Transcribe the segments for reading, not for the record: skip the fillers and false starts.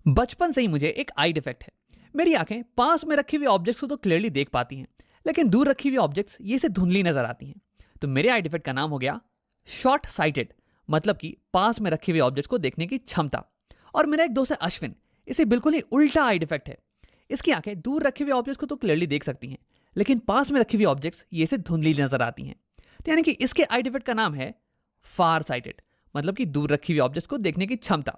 बचपन से ही मुझे एक आई डिफेक्ट है। मेरी आंखें पास में रखी हुई ऑब्जेक्ट्स को तो क्लियरली देख पाती हैं, लेकिन दूर रखी हुई ऑब्जेक्ट्स ये से धुंधली नजर आती हैं। तो मेरे आई डिफेक्ट का नाम हो गया शॉर्ट साइटेड, मतलब कि पास में रखे हुए ऑब्जेक्ट्स को देखने की क्षमता। और मेरा एक दोस्त है अश्विन, इसे बिल्कुल ही उल्टा आई डिफेक्ट है। इसकी आंखें दूर रखे हुए ऑब्जेक्ट्स को तो क्लियरली देख सकती हैं, लेकिन पास में रखी हुई ऑब्जेक्ट्स ये से धुंधली नजर आती हैं। तो यानी कि इसके आई डिफेक्ट का नाम है फार साइटेड, मतलब कि दूर रखी हुई ऑब्जेक्ट्स को देखने की क्षमता।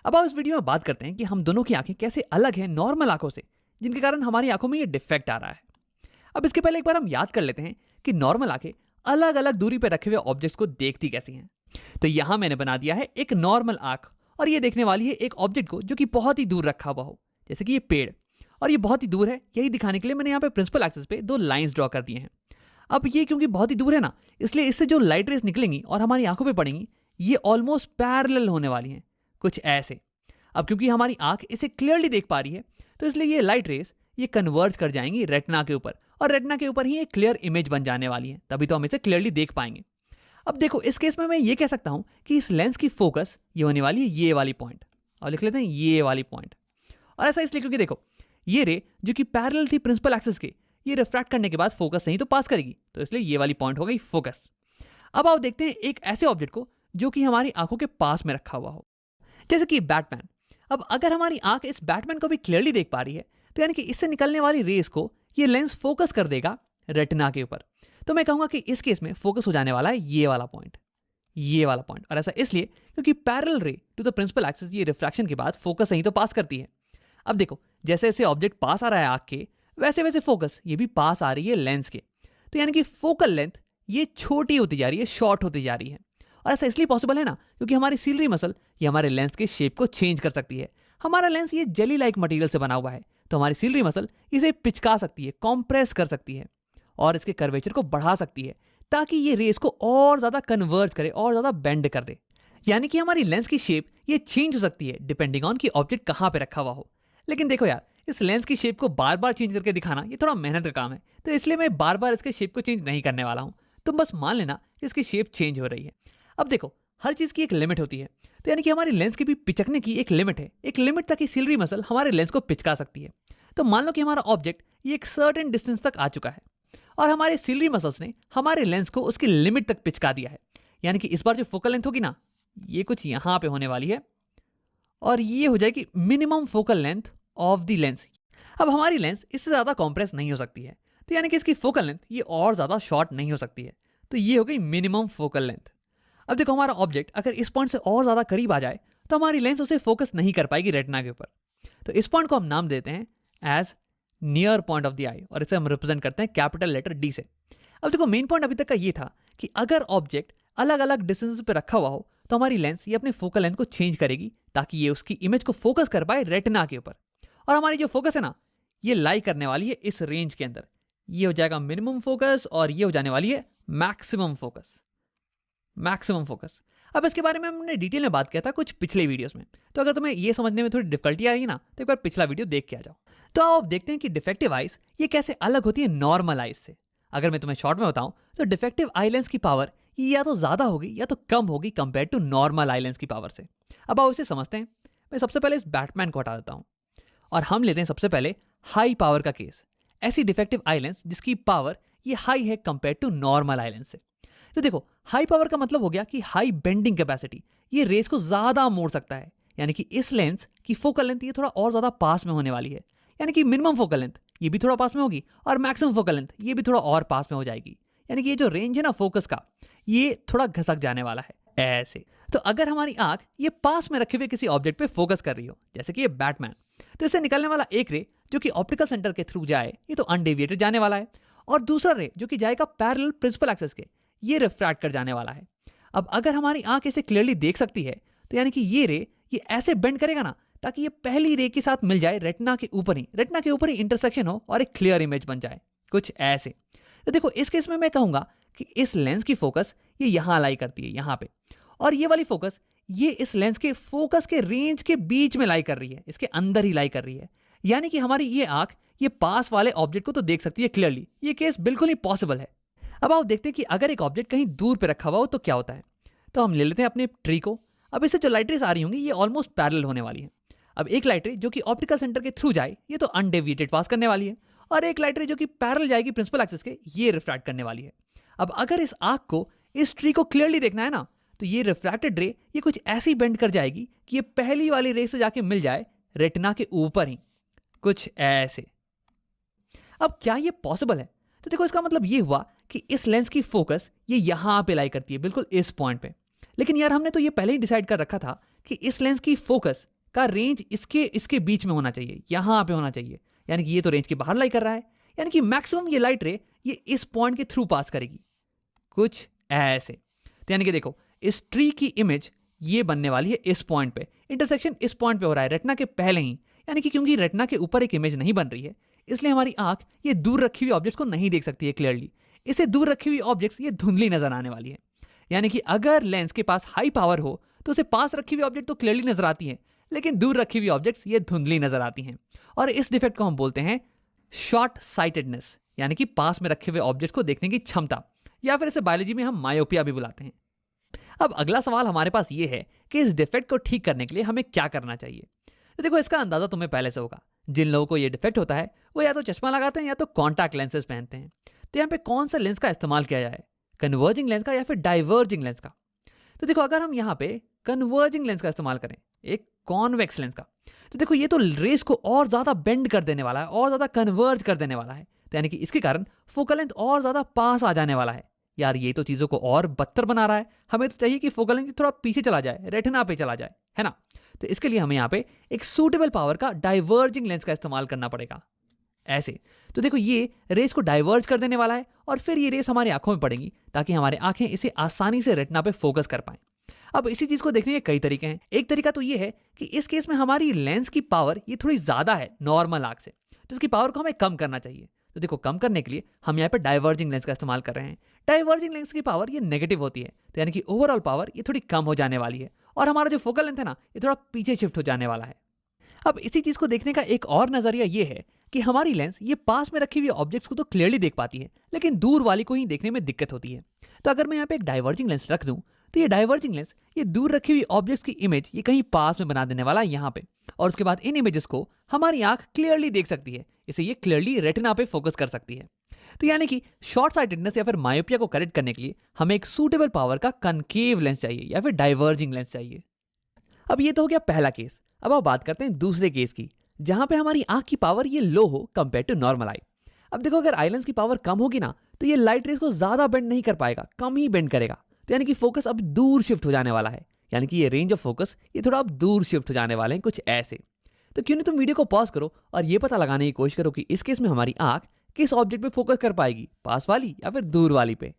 अब आप इस वीडियो में बात करते हैं कि हम दोनों की आंखें कैसे अलग हैं नॉर्मल आंखों से, जिनके कारण हमारी आंखों में ये डिफेक्ट आ रहा है। अब इसके पहले एक बार हम याद कर लेते हैं कि नॉर्मल आंखें अलग अलग दूरी पर रखे हुए ऑब्जेक्ट्स को देखती कैसी हैं। तो यहां मैंने बना दिया है एक नॉर्मल आंख, और ये देखने वाली है एक ऑब्जेक्ट को जो कि बहुत ही दूर रखा हुआ हो, जैसे कि ये पेड़, और ये बहुत ही दूर है। यही दिखाने के लिए मैंने यहाँ पे प्रिंसिपल एक्सिस पे दो लाइंस ड्रॉ कर दिए हैं। अब ये क्योंकि बहुत ही दूर है ना, इसलिए इससे जो लाइट रेस निकलेंगी और हमारी आंखों पे पड़ेंगी, ये ऑलमोस्ट पैरेलल होने वाली हैं, कुछ ऐसे। अब क्योंकि हमारी आंख इसे क्लियरली देख पा रही है, तो इसलिए ये लाइट रेस ये कन्वर्ज कर जाएंगी रेटिना के ऊपर, और रेटिना के ऊपर ही एक क्लियर इमेज बन जाने वाली है। तभी तो हम इसे क्लियरली देख पाएंगे। अब देखो, इस केस में मैं ये कह सकता हूं कि इस लेंस की फोकस ये होने वाली है ये वाली पॉइंट, और लिख लेते हैं ये वाली पॉइंट। और ऐसा इसलिए क्योंकि देखो, ये रे जो कि पैरेलल थी प्रिंसिपल एक्सिस के, ये रिफ्रैक्ट करने के बाद फोकस नहीं तो पास करेगी, तो इसलिए ये वाली पॉइंट हो गई फोकस। अब आओ देखते हैं एक ऐसे ऑब्जेक्ट को जो कि हमारी आंखों के पास में रखा हुआ हो, जैसे कि बैटमैन। अब अगर हमारी आंख इस बैटमैन को भी क्लियरली देख पा रही है, तो यानी कि इससे निकलने वाली रेस को ये लेंस फोकस कर देगा रेटिना के ऊपर। तो मैं कहूंगा कि इस केस में फोकस हो जाने वाला है ये वाला पॉइंट, ये वाला पॉइंट। और ऐसा इसलिए क्योंकि पैरेलल रे टू द प्रिंसिपल एक्सिस ये रिफ्रैक्शन के बाद फोकस नहीं तो पास करती है। अब देखो, जैसे जैसे ऑब्जेक्ट पास आ रहा है आंख के, वैसे वैसे फोकस ये भी पास आ रही है लेंस के। तो यानी कि फोकल लेंथ ये छोटी होती जा रही है, शॉर्ट होती जा रही है। और ऐसा इसलिए पॉसिबल है ना, क्योंकि हमारी सीलरी मसल ये हमारे लेंस के शेप को चेंज कर सकती है। हमारा लेंस ये जेली लाइक मटेरियल से बना हुआ है, तो हमारी सीलरी मसल इसे पिचका सकती है, कॉम्प्रेस कर सकती है, और इसके कर्वेचर को बढ़ा सकती है, ताकि ये रेस को और ज्यादा कन्वर्ज करे और ज्यादा बेंड कर दे। यानी कि हमारी लेंस की शेप ये चेंज हो सकती है डिपेंडिंग ऑन कि ऑब्जेक्ट कहाँ पे रखा हुआ हो। लेकिन देखो यार, इस लेंस की शेप को बार बार चेंज करके दिखाना ये थोड़ा मेहनत का काम है, तो इसलिए मैं बार बार इसके शेप को चेंज नहीं करने वाला हूँ। तुम बस मान लेना कि इसकी शेप चेंज हो रही है। अब देखो, हर चीज की एक लिमिट होती है, तो यानी कि हमारी लेंस की भी पिचकने की एक लिमिट है। एक लिमिट तक ही सीलरी मसल हमारे लेंस को पिचका सकती है। तो मान लो कि हमारा ऑब्जेक्ट ये एक सर्टेन डिस्टेंस तक आ चुका है, और हमारे सीलरी मसल्स ने हमारे लेंस को उसकी लिमिट तक पिचका दिया है। यानी कि इस बार जो फोकल लेंथ होगी ना, ये कुछ यहां पे होने वाली है, और ये हो जाएगी minimum focal length of the lens. अब हमारी लेंस इससे ज्यादा कॉम्प्रेस नहीं हो सकती है, तो यानी कि इसकी फोकल लेंथ ये और ज्यादा शॉर्ट नहीं हो सकती है। तो ये हो गई मिनिमम फोकल लेंथ। अब देखो, हमारा ऑब्जेक्ट अगर इस पॉइंट से और ज्यादा करीब आ जाए, तो हमारी लेंस उसे फोकस नहीं कर पाएगी रेटिना के ऊपर। तो इस पॉइंट को हम नाम देते हैं as near point of the eye, और इसे हम रिप्रेजेंट करते हैं कैपिटल लेटर डी से। अब देखो, मेन पॉइंट अभी तक का ये था कि अगर ऑब्जेक्ट अलग अलग डिस्टेंस पे रखा हुआ हो, तो हमारी लेंस ये अपने फोकल लेंथ को चेंज करेगी, ताकि ये उसकी इमेज को फोकस कर पाए रेटिना के ऊपर। और हमारी जो फोकस है ना, ये लाई करने वाली है इस रेंज के अंदर। ये हो जाएगा मिनिमम फोकस, और ये हो जाने वाली है मैक्सिमम फोकस, मैक्सिमम फोकस। अब इसके बारे में हमने डिटेल में बात किया था कुछ पिछले वीडियोस में, तो अगर तुम्हें ये समझने में थोड़ी डिफिकल्टी आ रही है ना, तो एक बार पिछला वीडियो देख के आ जाओ। तो अब देखते हैं कि डिफेक्टिव आइज ये कैसे अलग होती है नॉर्मल आइज से। अगर मैं तुम्हें शॉर्ट में बताऊं, तो डिफेक्टिव आई लेंस की पावर ये या तो ज्यादा होगी या तो कम होगी compare to normal eye lens की पावर से। अब आओ इसे समझते हैं। मैं सबसे पहले इस बैटमैन को हटा देता हूं, और हम लेते हैं सबसे पहले हाई पावर का केस। ऐसी डिफेक्टिव आई लेंस जिसकी पावर ये हाई है compare to normal eye lens से। तो देखो, हाई पावर का मतलब हो गया कि हाई बेंडिंग कैपेसिटी, ये रेस को ज्यादा मोड़ सकता है। यानी कि इस लेंस की फोकल लेंथ ये थोड़ा और ज्यादा पास में होने वाली है। यानी कि मिनिमम फोकल लेंथ ये भी थोड़ा पास में होगी, और मैक्सिमम फोकल लेंथ ये भी थोड़ा और पास में हो जाएगी। यानी कि ये जो रेंज है ना फोकस का, ये थोड़ा घसक जाने वाला है ऐसे। तो अगर हमारी आंख ये पास में रखे हुए किसी ऑब्जेक्ट पे फोकस कर रही हो, जैसे कि ये बैटमैन, तो इससे निकलने वाला एक रे जो कि ऑप्टिकल सेंटर के थ्रू जाए, ये तो अनडेविएटेड जाने वाला है, और दूसरा रे जो कि जाएगा पैरेलल प्रिंसिपल एक्सिस के, ये रिफ्रैक्ट कर जाने वाला है। अब अगर हमारी आंख इसे क्लियरली देख सकती है, तो यानी कि ये रे ये ऐसे बेंड करेगा ना, ताकि ये पहली रे के साथ मिल जाए रेटिना के ऊपर ही इंटरसेक्शन हो, और एक क्लियर इमेज बन जाए, कुछ ऐसे। तो देखो, इस केस में मैं कहूंगा कि इस लेंस की फोकस ये यहां लाई करती है, यहां पे, और ये वाली फोकस ये इस लेंस के फोकस के रेंज के बीच में लाई कर रही है, इसके अंदर ही लाई कर रही है। यानी कि हमारी ये आंख ये पास वाले ऑब्जेक्ट को तो देख सकती है क्लियरली। ये केस बिल्कुल ही पॉसिबल है। अब आओ देखते हैं कि अगर एक ऑब्जेक्ट कहीं दूर पे रखा हुआ हो तो क्या होता है। तो हम ले लेते हैं अपने ट्री को। अब इससे जो लाइट रेस आ रही होंगी ये ऑलमोस्ट पैरेलल होने वाली है। अब एक लाइट रे जो कि ऑप्टिकल सेंटर के थ्रू जाए ये तो अनडेविएटेड पास करने वाली है, और एक लाइट रे जो कि पैरेलल जाएगी प्रिंसिपल एक्सिस के, ये रिफ्रैक्ट करने वाली है। अब अगर इस आर्क को, इस ट्री को क्लियरली देखना है ना, तो ये रिफ्रैक्टेड रे ये कुछ ऐसी बेंड कर जाएगी कि ये पहली वाली रे से जाके मिल जाए रेटिना के ऊपर ही, कुछ ऐसे। अब क्या ये पॉसिबल है? तो देखो इसका मतलब ये हुआ कि इस लेंस की फोकस ये यहां पे लाई करती है, बिल्कुल इस पॉइंट पे। लेकिन यार हमने तो ये पहले ही डिसाइड कर रखा था कि इस लेंस की फोकस का रेंज इसके बीच में होना चाहिए, यहां पे होना चाहिए। यानी कि ये तो रेंज के बाहर लाई कर रहा है, यानी कि मैक्सिमम ये लाइट रे ये इस पॉइंट के थ्रू पास करेगी, कुछ ऐसे। तो यानी कि देखो इस ट्री की इमेज ये बनने वाली है इस पॉइंट पे, इंटरसेक्शन इस पॉइंट पे हो रहा है रेटिना के पहले ही। यानी कि क्योंकि रेटिना के ऊपर एक इमेज नहीं बन रही है, इसलिए हमारी आंख ये दूर रखी हुई ऑब्जेक्ट्स को नहीं देख सकती है क्लियरली। इसे दूर रखी हुई ऑब्जेक्ट्स ये धुंधली नजर आने वाली है। यानी कि अगर लेंस के पास हाई पावर हो तो उसे पास रखी हुई ऑब्जेक्ट तो क्लियरली नजर आती है, लेकिन दूर रखी हुई ऑब्जेक्ट्स ये धुंधली नजर आती हैं। और इस डिफेक्ट को हम बोलते हैं शॉर्ट साइटेडनेस, यानी कि पास में रखे हुए ऑब्जेक्ट्स को देखने की क्षमता, या फिर इसे बायोलॉजी में हम मायोपिया भी बुलाते हैं। अब अगला सवाल हमारे पास ये है कि इस डिफेक्ट को ठीक करने के लिए हमें क्या करना चाहिए। तो देखो इसका अंदाजा तुम्हें पहले से होगा, जिन लोगों को ये डिफेक्ट होता है वो या तो चश्मा लगाते हैं या तो कॉन्टैक्ट लेंसेज पहनते हैं। तो यहाँ पे कौन सा लेंस का इस्तेमाल किया जाए, कन्वर्जिंग लेंस का या फिर डाइवर्जिंग लेंस का? तो देखो अगर हम यहाँ पे कन्वर्जिंग लेंस का इस्तेमाल करें, एक कॉन्वेक्स लेंस का, तो देखो ये तो रेस को और ज्यादा बेंड कर देने वाला है, और ज्यादा कन्वर्ज कर देने वाला है। तो यानी कि इसके कारण फोकल लेंथ और ज्यादा पास आ जाने वाला है। यार ये तो चीजों को और बदतर बना रहा है। हमें तो चाहिए कि फोकल लेंथ थोड़ा पीछे चला जाए, रेटिना पे चला जाए, है ना। तो इसके लिए हमें यहाँ पे एक सूटेबल पावर का डाइवर्जिंग लेंस का इस्तेमाल करना पड़ेगा, ऐसे। तो देखो ये रेस को डाइवर्ज कर देने वाला है, और फिर ये रेस हमारी आंखों में पड़ेंगी ताकि हमारे आंखें इसे आसानी से रेटिना पे फोकस कर पाएं। अब इसी चीज को देखने के कई तरीके हैं। एक तरीका तो ये है कि इस केस में हमारी लेंस की पावर ये थोड़ी ज्यादा है नॉर्मल आंख से, तो इसकी पावर को हमें कम करना चाहिए। तो देखो कम करने के लिए हम यहाँ पे डाइवर्जिंग लेंस का इस्तेमाल कर रहे हैं। डाइवर्जिंग लेंस की पावर ये नेगेटिव होती है, तो यानी कि ओवरऑल पावर ये थोड़ी कम हो जाने वाली है, और हमारा जो फोकल लेंथ है ना ये थोड़ा पीछे शिफ्ट हो जाने वाला है। अब इसी चीज को देखने का एक और नजरिया ये है कि हमारी लेंस ये पास में रखी हुई ऑब्जेक्ट्स को तो क्लियरली देख पाती है, लेकिन दूर वाली को ही देखने में दिक्कत होती है। तो अगर मैं यहाँ पे एक डाइवर्जिंग लेंस रख दूं, तो ये डाइवर्जिंग लेंस ये दूर रखी हुई ऑब्जेक्ट्स की इमेज ये कहीं पास में बना देने वाला है यहाँ पे, और उसके बाद इन इमेजेस को हमारी आंख क्लियरली देख सकती है, इसे ये क्लियरली रेटिना पे फोकस कर सकती है। तो यानी कि शॉर्ट साइटेडनेस या फिर मायोपिया को करेक्ट करने के लिए हमें एक सूटेबल पावर का कनकेव लेंस चाहिए या फिर डाइवर्जिंग लेंस चाहिए। अब ये तो हो गया पहला केस। अब आप बात करते हैं दूसरे केस की, जहां पे हमारी आंख की पावर ये लो हो कंपेयर टू नॉर्मल आई। अब देखो अगर आई लेंस की पावर कम होगी ना, तो ये लाइट रेस को ज्यादा बेंड नहीं कर पाएगा, कम ही बेंड करेगा। तो यानी कि फोकस अब दूर शिफ्ट हो जाने वाला है, यानी कि ये रेंज ऑफ फोकस ये थोड़ा अब दूर शिफ्ट हो जाने वाले हैं, कुछ ऐसे। तो क्यों नहीं तुम वीडियो को पॉज करो और ये पता लगाने की कोशिश करो कि इस केस में हमारी आंख किस ऑब्जेक्ट पे फोकस कर पाएगी, पास वाली या फिर दूर वाली पे।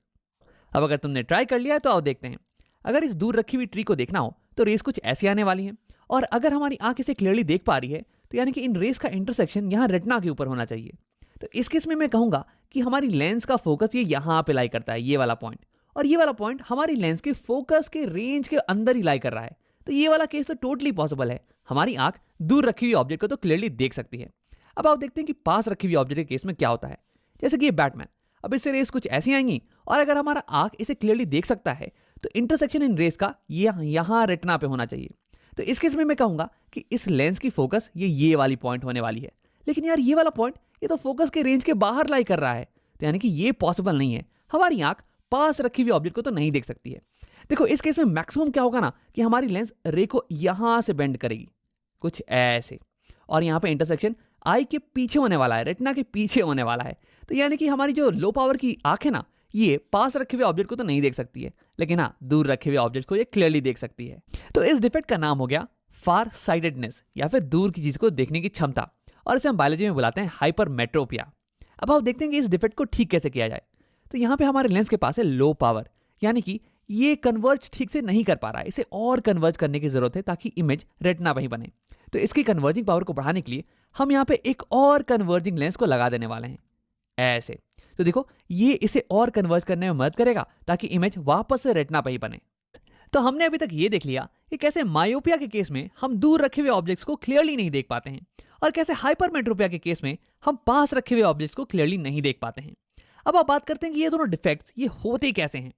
अब अगर तुमने ट्राई कर लिया है तो आओ देखते हैं। अगर इस दूर रखी हुई ट्री को देखना हो तो रेस कुछ ऐसी आने वाली है, और अगर हमारी आंख इसे क्लियरली देख पा रही है तो यानी कि इन रेस का इंटरसेक्शन यहाँ रेटिना के ऊपर होना चाहिए। तो इस केस में मैं कहूंगा कि हमारी लेंस का फोकस ये यहाँ पे लाई करता है, ये वाला पॉइंट, और ये वाला पॉइंट हमारी लेंस के फोकस के रेंज के अंदर ही लाई कर रहा है। तो ये वाला केस तो टोटली पॉसिबल है, हमारी आंख दूर रखी हुई ऑब्जेक्ट को तो क्लियरली देख सकती है। अब आप देखते हैं कि पास रखी हुई ऑब्जेक्ट के केस में क्या होता है, जैसे कि ये बैटमैन। अब इससे रेस कुछ ऐसी आएंगी, और अगर हमारा आंख इसे क्लियरली देख सकता है तो इंटरसेक्शन इन रेस का यहाँ रेटिना पे होना चाहिए। तो इस केस में मैं कहूंगा कि इस लेंस की फोकस ये वाली पॉइंट होने वाली है। लेकिन यार ये वाला पॉइंट ये तो फोकस के रेंज के बाहर लाई कर रहा है, तो यानी कि ये पॉसिबल नहीं है, हमारी आंख पास रखी हुई ऑब्जेक्ट को तो नहीं देख सकती है। देखो इस केस में मैक्सिमम क्या होगा ना कि हमारी लेंस रे को यहां से बेंड करेगी, कुछ ऐसे, और यहाँ पे इंटरसेक्शन आई के पीछे होने वाला है, रेटिना के पीछे होने वाला है। तो यानी कि हमारी जो लो पावर की आंख है ना, ये पास रखे हुए ऑब्जेक्ट को तो नहीं देख सकती है, लेकिन हाँ दूर रखे हुए ऑब्जेक्ट को ये क्लियरली देख सकती है। तो इस डिफेक्ट का नाम हो गया फार साइटेडनेस या फिर दूर की चीज को देखने की क्षमता, और इसे हम बायोलॉजी में बुलाते हैं हाइपरमेट्रोपिया। अब आप देखते हैं कि इस डिफेक्ट को ठीक कैसे किया जाए। तो यहाँ पे हमारे लेंस के पास है लो पावर, यानी कि ये कन्वर्ज ठीक से नहीं कर पा रहा है, इसे और कन्वर्ज करने की जरूरत है ताकि इमेज रेटिना पे ही बने। तो इसकी कन्वर्जिंग पावर को बढ़ाने के लिए हम यहाँ पे एक और कन्वर्जिंग लेंस को लगा देने वाले हैं, ऐसे। तो देखो ये इसे और कन्वर्ज करने में मदद करेगा ताकि इमेज वापस से रेटिना पे ही बने। तो हमने अभी तक ये देख लिया कि कैसे मायोपिया के केस में हम दूर रखे हुए ऑब्जेक्ट्स को क्लियरली नहीं देख पाते हैं, और कैसे हाइपरमेट्रोपिया के केस में हम पास रखे हुए ऑब्जेक्ट्स को क्लियरली नहीं देख पाते हैं। अब आप बात करते हैं कि ये दोनों डिफेक्ट्स ये होते कैसे हैं।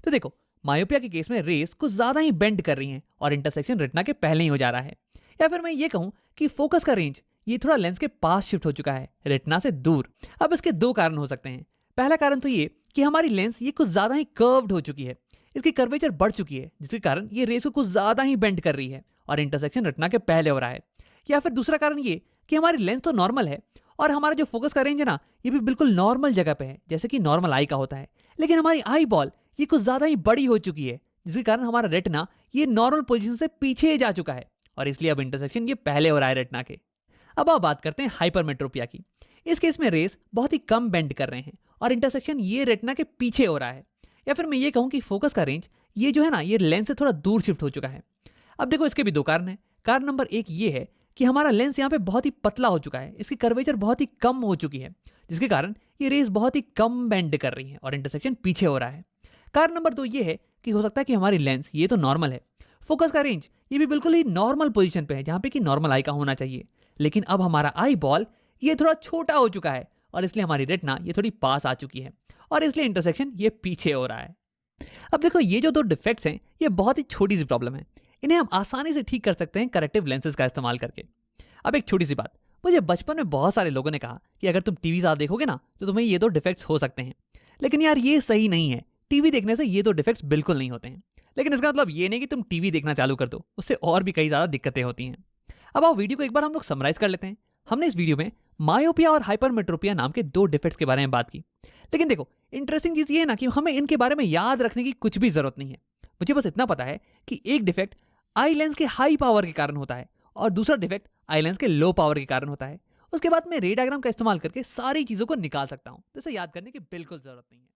तो देखो मायोपिया के केस में रेस कुछ ज्यादा ही बेंड कर रही हैं और इंटरसेक्शन रेटिना के पहले ही हो जा रहा है। या फिर मैं ये कहूँ कि फोकस का रेंज ये थोड़ा लेंस के पास शिफ्ट हो चुका है, रेटिना से दूर। अब इसके दो कारण हो सकते हैं। पहला कारण तो ये कि हमारी लेंस ये कुछ ज़्यादा ही कर्व्ड हो चुकी है, इसकी कर्वेचर बढ़ चुकी है, जिसके कारण ये रेस को कुछ ज़्यादा ही बेंड कर रही है और इंटरसेक्शन रेटिना के पहले हो रहा है। या फिर दूसरा कारण ये कि हमारी लेंस तो नॉर्मल है और हमारा जो फोकस का रेंज है ना, ये भी बिल्कुल नॉर्मल जगह पे है, जैसे कि नॉर्मल आई का होता है। लेकिन हमारी आई बॉल ये कुछ ज़्यादा ही बड़ी हो चुकी है, जिसके कारण हमारा रेटिना ये नॉर्मल पोजीशन से पीछे जा चुका है और इसलिए अब इंटरसेक्शन ये पहले हो रहा है रेटिना के। अब आप बात करते हैं हाइपरमेट्रोपिया की। इस केस में रेस बहुत ही कम बेंड कर रहे हैं और इंटरसेक्शन ये रेटिना के पीछे हो रहा है। या फिर मैं ये कहूँ कि फोकस का रेंज ये जो है ना, ये लेंस से थोड़ा दूर शिफ्ट हो चुका है। अब देखो, इसके भी दो कारण हैं। कारण नंबर एक ये है कि हमारा लेंस यहाँ पे बहुत ही पतला हो चुका है, इसकी कर्वेचर बहुत ही कम हो चुकी है, जिसके कारण ये रेस बहुत ही कम बेंड कर रही है और इंटरसेक्शन पीछे हो रहा है। कारण नंबर दो ये है कि हो सकता है कि हमारी लेंस ये तो नॉर्मल है, फोकस का रेंज ये भी बिल्कुल ही नॉर्मल पोजीशन पे है, जहाँ पे कि नॉर्मल आई का होना चाहिए। लेकिन अब हमारा आई बॉल ये थोड़ा छोटा हो चुका है और इसलिए हमारी रेटिना ये थोड़ी पास आ चुकी है और इसलिए इंटरसेक्शन ये पीछे हो रहा है। अब देखो, ये जो दो डिफेक्ट्स हैं ये बहुत ही छोटी सी प्रॉब्लम है, इन्हें हम आसानी से ठीक कर सकते हैं करेक्टिव लेंसेज का इस्तेमाल करके। अब एक छोटी सी बात, मुझे बचपन में बहुत सारे लोगों ने कहा कि अगर तुम टीवी ज़्यादा देखोगे ना तो तुम्हें ये दो डिफेक्ट्स हो सकते हैं। लेकिन यार, ये सही नहीं है। टीवी देखने से ये दो डिफेक्ट्स बिल्कुल नहीं होते हैं। लेकिन इसका मतलब ये नहीं कि तुम टीवी देखना चालू कर दो, उससे और भी कई ज़्यादा दिक्कतें होती हैं। अब आओ वीडियो को एक बार हम लोग समराइज कर लेते हैं। हमने इस वीडियो में मायोपिया और हाइपरमेट्रोपिया नाम के दो डिफेक्ट्स के बारे में बात की। लेकिन देखो, इंटरेस्टिंग चीज़ ये है ना कि हमें इनके बारे में याद रखने की कुछ भी ज़रूरत नहीं है। मुझे बस इतना पता है कि एक डिफेक्ट आई लेंस के हाई पावर के कारण होता है और दूसरा डिफेक्ट आई लेंस के लो पावर के कारण होता है। उसके बाद मैं रे डायग्राम का इस्तेमाल करके सारी चीज़ों को निकाल सकता हूँ, तो इसे याद करने की बिल्कुल ज़रूरत नहीं है।